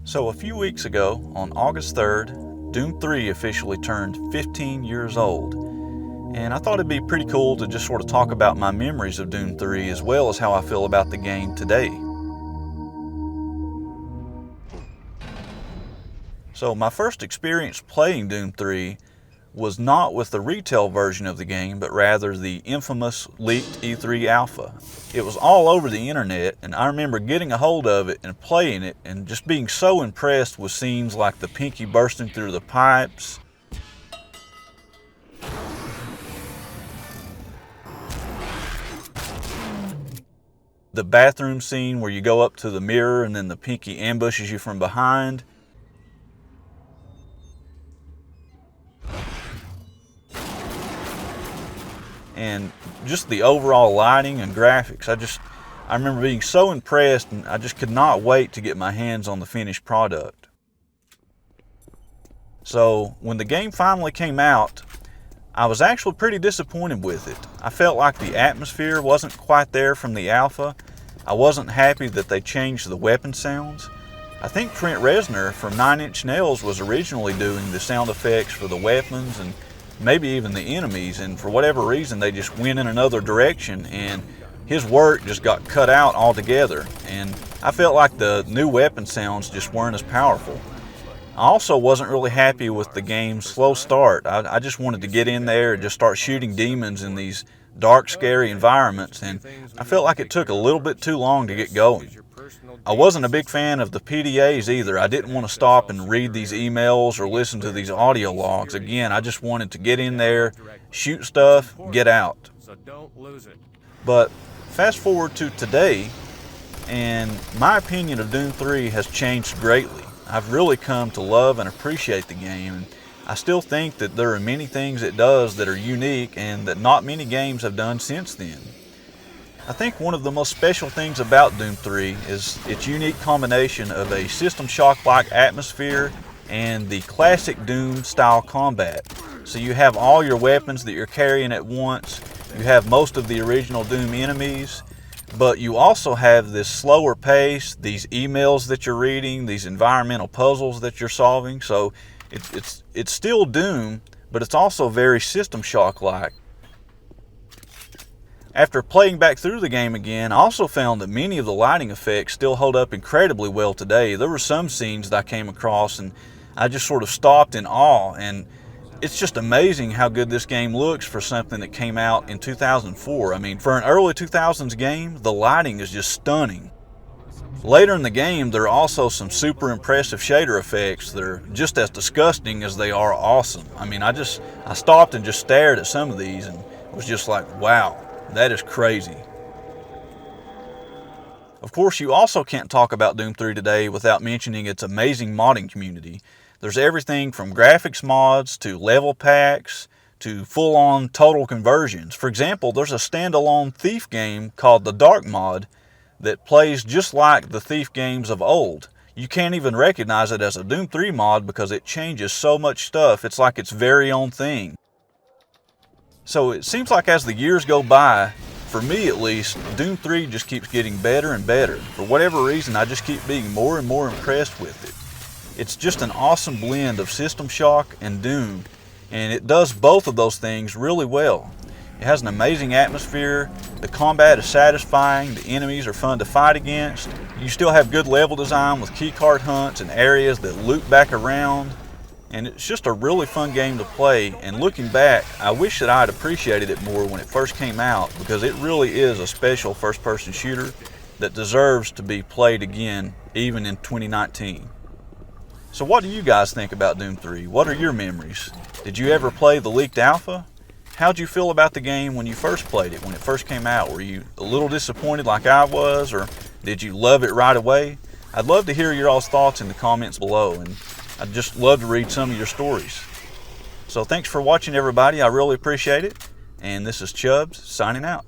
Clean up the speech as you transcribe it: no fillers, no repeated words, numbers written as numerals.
So a few weeks ago, on August 3rd, Doom 3 officially turned 15 years old. And I thought it'd be pretty cool to just sort of talk about my memories of Doom 3 as well as how I feel about the game today. So my first experience playing Doom 3 was not with the retail version of the game, but rather the infamous leaked E3 alpha. It was all over the internet, and I remember getting a hold of it and playing it and just being so impressed with scenes like the pinky bursting through the pipes, the bathroom scene where you go up to the mirror and then the pinky ambushes you from behind, and just the overall lighting and graphics. I remember being so impressed, and I just could not wait to get my hands on the finished product. So when the game finally came out, I was actually pretty disappointed with it. I felt like the atmosphere wasn't quite there from the alpha. I wasn't happy that they changed the weapon sounds. I think Trent Reznor from 9 Inch Nails was originally doing the sound effects for the weapons and maybe even the enemies, and for whatever reason they just went in another direction and his work just got cut out altogether, and I felt like the new weapon sounds just weren't as powerful. I also wasn't really happy with the game's slow start. I just wanted to get in there and just start shooting demons in these dark, scary environments, and I felt like it took a little bit too long to get going. I wasn't a big fan of the PDAs either. I didn't want to stop and read these emails or listen to these audio logs. Again, I just wanted to get in there, shoot stuff, get out. But fast forward to today, and my opinion of Doom 3 has changed greatly. I've really come to love and appreciate the game, and I still think that there are many things it does that are unique and that not many games have done since then. I think one of the most special things about Doom 3 is its unique combination of a System Shock-like atmosphere and the classic Doom style combat. So you have all your weapons that you're carrying at once, you have most of the original Doom enemies, but you also have this slower pace, these emails that you're reading, these environmental puzzles that you're solving. So it's still Doom, but it's also very System Shock-like. After playing back through the game again, I also found that many of the lighting effects still hold up incredibly well today. There were some scenes that I came across and I just sort of stopped in awe, and it's just amazing how good this game looks for something that came out in 2004. I mean, for an early 2000s game, the lighting is just stunning. Later in the game, there are also some super impressive shader effects that are just as disgusting as they are awesome. I mean, I stopped and just stared at some of these and was just like, wow. That is crazy. Of course, you also can't talk about Doom 3 today without mentioning its amazing modding community. There's everything from graphics mods to level packs to full-on total conversions. For example, there's a standalone Thief game called the Dark Mod that plays just like the Thief games of old. You can't even recognize it as a Doom 3 mod because it changes so much stuff. It's like its very own thing. So it seems like as the years go by, for me at least, Doom 3 just keeps getting better and better. For whatever reason, I just keep being more and more impressed with it. It's just an awesome blend of System Shock and Doom, and it does both of those things really well. It has an amazing atmosphere, the combat is satisfying, the enemies are fun to fight against, you still have good level design with keycard hunts and areas that loop back around. And it's just a really fun game to play, and looking back, I wish that I had appreciated it more when it first came out, because it really is a special first-person shooter that deserves to be played again, even in 2019. So what do you guys think about Doom 3? What are your memories? Did you ever play the leaked alpha? How'd you feel about the game when you first played it, when it first came out? Were you a little disappointed like I was, or did you love it right away? I'd love to hear your all's thoughts in the comments below, and I'd just love to read some of your stories. So thanks for watching, everybody. I really appreciate it. And this is Chubbs signing out.